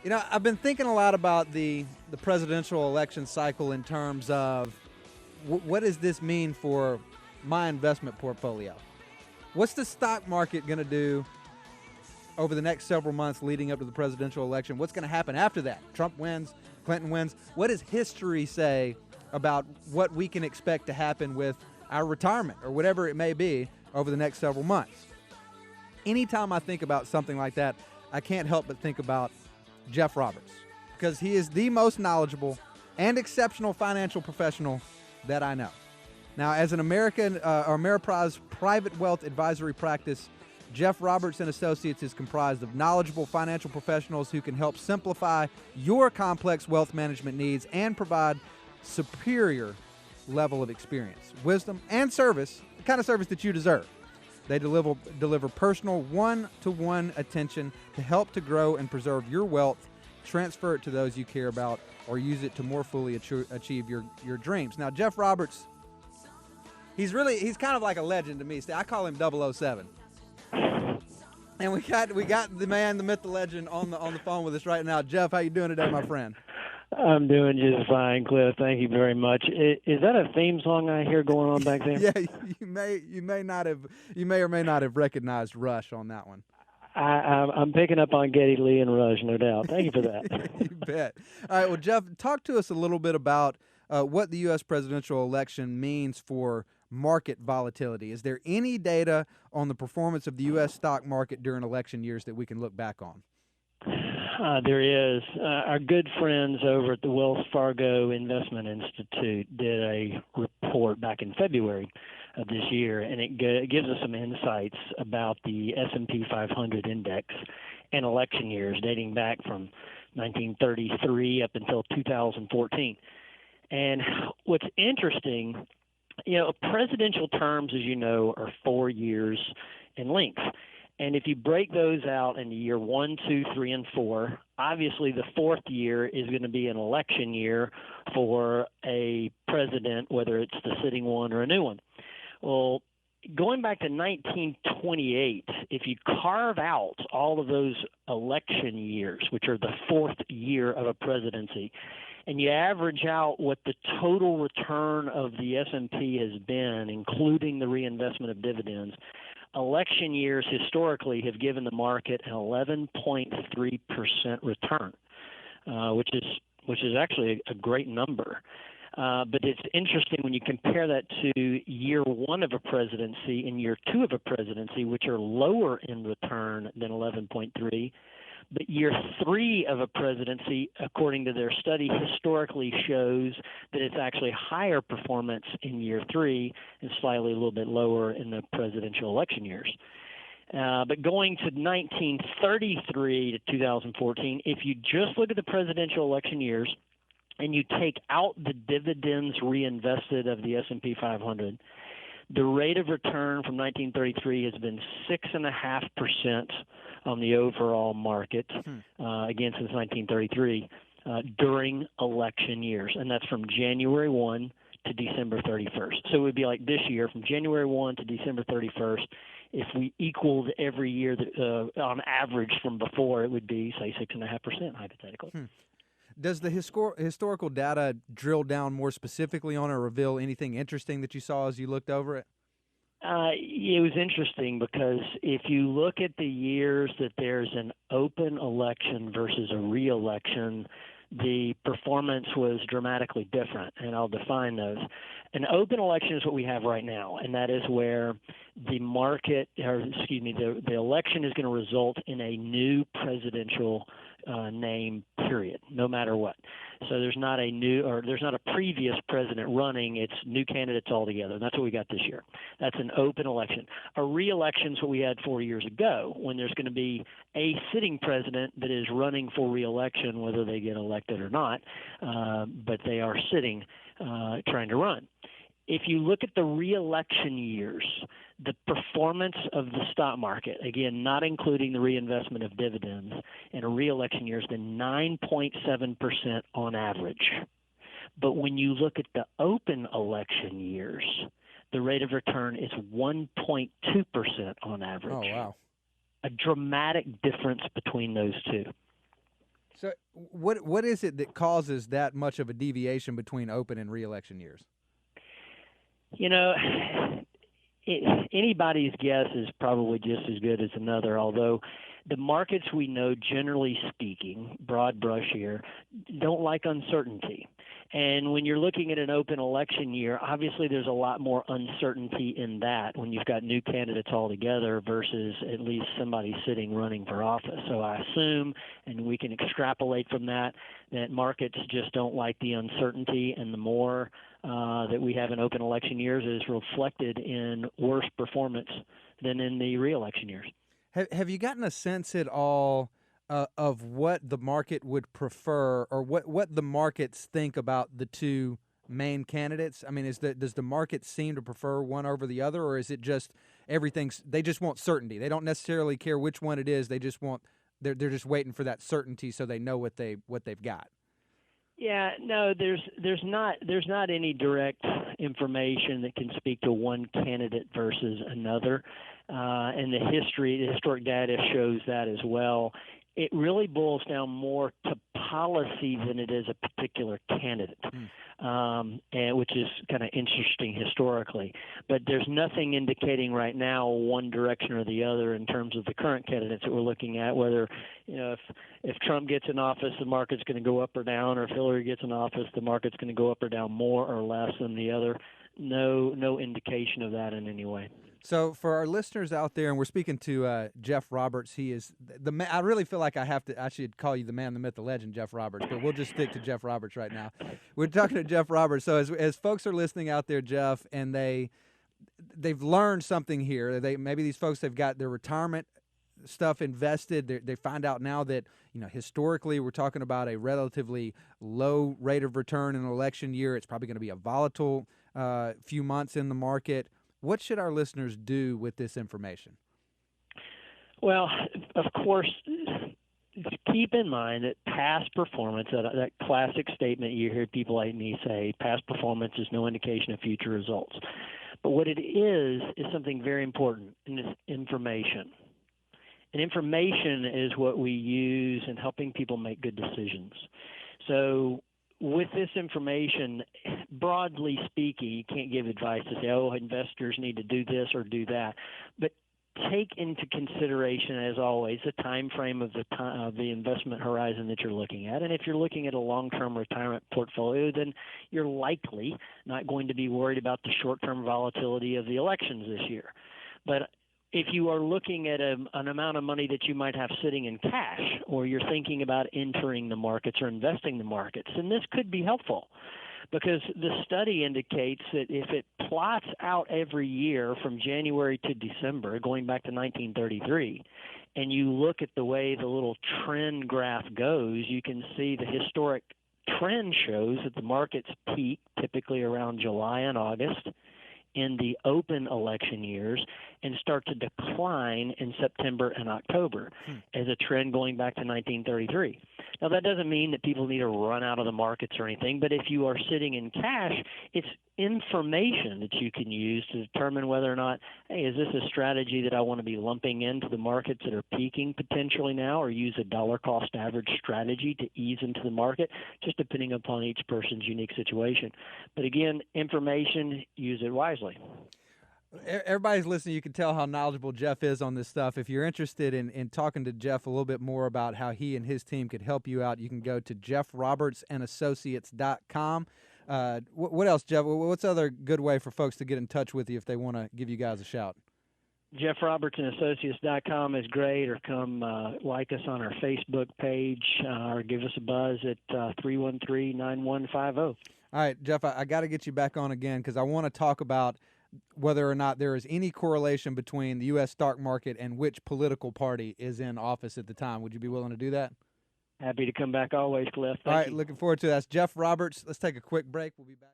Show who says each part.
Speaker 1: I've been thinking a lot about the presidential election cycle in terms of what does this mean for my investment portfolio? What's the stock market going to do over the next several months leading up to the presidential election? What's going to happen after that? Trump wins, Clinton wins. What does history say about what we can expect to happen with our retirement or whatever it may be over the next several months? Anytime I think about something like that, I can't help but think about Jeff Roberts because he is the most knowledgeable and exceptional financial professional that I know. Now, as an Ameriprise private wealth advisory practice, Jeff Roberts and Associates is comprised of knowledgeable financial professionals who can help simplify your complex wealth management needs and provide superior level of experience, wisdom, and service, the kind of service that you deserve. They deliver personal one-to-one attention to help to grow and preserve your wealth, transfer it to those you care about, or use it to more fully achieve your dreams. Now, Jeff Roberts, he's kind of like a legend to me. I call him 007. And we got the man, the myth, the legend on the phone with us right now. Jeff, how you doing today, my friend?
Speaker 2: I'm doing just fine, Cliff. Thank you very much. Is that a theme song I hear going on back there?
Speaker 1: Yeah, you may or may not have recognized Rush on that one.
Speaker 2: I'm picking up on Geddy Lee and Rush, no doubt. Thank you for that.
Speaker 1: You bet. All right, well, Jeff, talk to us a little bit about what the U.S. presidential election means for market volatility. Is there any data on the performance of the U.S. stock market during election years that we can look back on?
Speaker 2: There is. Our good friends over at the Wells Fargo Investment Institute did a report back in February of this year, and it gives us some insights about the S&P 500 index and election years dating back from 1933 up until 2014. And what's interesting, presidential terms, as you know, are 4 years in length. And if you break those out into year 1, 2, 3, and 4, obviously the fourth year is going to be an election year for a president, whether it's the sitting one or a new one. Well, going back to 1928, if you carve out all of those election years, which are the fourth year of a presidency, and you average out what the total return of the S&P has been, including the reinvestment of dividends, election years historically have given the market an 11.3% return, which is actually a great number. But it's interesting when you compare that to year one of a presidency and year two of a presidency, which are lower in return than 11.3. But year three of a presidency, according to their study, historically shows that it's actually higher performance in year three and slightly a little bit lower in the presidential election years. But going to 1933 to 2014, if you just look at the presidential election years and you take out the dividends reinvested of the S&P 500, the rate of return from 1933 has been 6.5% on the overall market, again, since 1933, during election years. And that's from January 1 to December 31st. So it would be like this year, from January 1 to December 31st, if we equaled every year that, on average from before, it would be, say, 6.5%, hypothetically.
Speaker 1: Does the historical data drill down more specifically on or reveal anything interesting that you saw as you looked over it?
Speaker 2: It was interesting because if you look at the years that there's an open election versus a re-election, the performance was dramatically different, and I'll define those. An open election is what we have right now, and that is where the the election is going to result in a new presidential name, period, no matter what. So there's not a previous president running. It's new candidates altogether. And that's what we got this year. That's an open election. A re-election is what we had 4 years ago, when there's going to be a sitting president that is running for re-election, whether they get elected or not, but they are sitting, trying to run. If you look at the re-election years, the performance of the stock market, again, not including the reinvestment of dividends, in a re-election year has been 9.7% on average. But when you look at the open election years, the rate of return is 1.2% on average.
Speaker 1: Oh, wow.
Speaker 2: A dramatic difference between those two.
Speaker 1: So What is it that causes that much of a deviation between open and reelection years?
Speaker 2: You know, anybody's guess is probably just as good as another, although the markets we know, generally speaking, broad brush here, don't like uncertainty. And when you're looking at an open election year, obviously there's a lot more uncertainty in that when you've got new candidates altogether versus at least somebody sitting running for office. So I assume, and we can extrapolate from that, that markets just don't like the uncertainty, and the more that we have in open election years is reflected in worse performance than in the re-election years.
Speaker 1: Have you gotten a sense at all of what the market would prefer, or what the markets think about the two main candidates? I mean, does the market seem to prefer one over the other, or is it just they just want certainty? They don't necessarily care which one it is. They just want they're just waiting for that certainty so they know what they've got.
Speaker 2: Yeah, no, there's not any direct information that can speak to one candidate versus another, and the historic data shows that as well. It really boils down more to policy than it is a particular candidate, and which is kind of interesting historically. But there's nothing indicating right now one direction or the other in terms of the current candidates that we're looking at. Whether if Trump gets in office, the market's going to go up or down, or if Hillary gets in office, the market's going to go up or down more or less than the other. No indication of that in any way.
Speaker 1: So for our listeners out there, and we're speaking to Jeff Roberts, he is the man. I really feel like I should call you the man, the myth, the legend, Jeff Roberts, but we'll just stick to Jeff Roberts right now. We're talking to Jeff Roberts. So as folks are listening out there, Jeff, and they've learned something here. Maybe these folks, they've got their retirement stuff invested. They find out now that historically we're talking about a relatively low rate of return in an election year. It's probably going to be a volatile few months in the market. What should our listeners do with this information?
Speaker 2: Well, of course, keep in mind that past performance, that classic statement you hear people like me say, past performance is no indication of future results. But what it is something very important, and it's information. And information is what we use in helping people make good decisions. So with this information, broadly speaking, you can't give advice to say, investors need to do this or do that. But take into consideration, as always, the time frame of the investment horizon that you're looking at. And if you're looking at a long-term retirement portfolio, then you're likely not going to be worried about the short-term volatility of the elections this year. But if you are looking at an amount of money that you might have sitting in cash, or you're thinking about entering the markets or investing in the markets, then this could be helpful, because the study indicates that if it plots out every year from January to December, going back to 1933, and you look at the way the little trend graph goes, you can see the historic trend shows that the markets peak typically around July and August in the open election years and start to decline in September and October as a trend going back to 1933. Now, that doesn't mean that people need to run out of the markets or anything, but if you are sitting in cash, it's information that you can use to determine whether or not, hey, is this a strategy that I want to be lumping into the markets that are peaking potentially now, or use a dollar cost average strategy to ease into the market, just depending upon each person's unique situation. But again, information, use it wisely.
Speaker 1: Everybody's listening. You can tell how knowledgeable Jeff is on this stuff. If you're interested in talking to Jeff a little bit more about how he and his team could help you out, you can go to jeffrobertsandassociates.com. What else, Jeff? What's other good way for folks to get in touch with you if they want to give you guys a shout?
Speaker 2: jeffrobertsandassociates.com is great, or come like us on our Facebook page, or give us a buzz at 313-9150.
Speaker 1: All right, Jeff, I got to get you back on again because I want to talk about whether or not there is any correlation between the U.S. stock market and which political party is in office at the time. Would you be willing to do that?
Speaker 2: Happy to come back always, Cliff.
Speaker 1: All right, looking forward to that. That's Jeff Roberts. Let's take a quick break. We'll be back.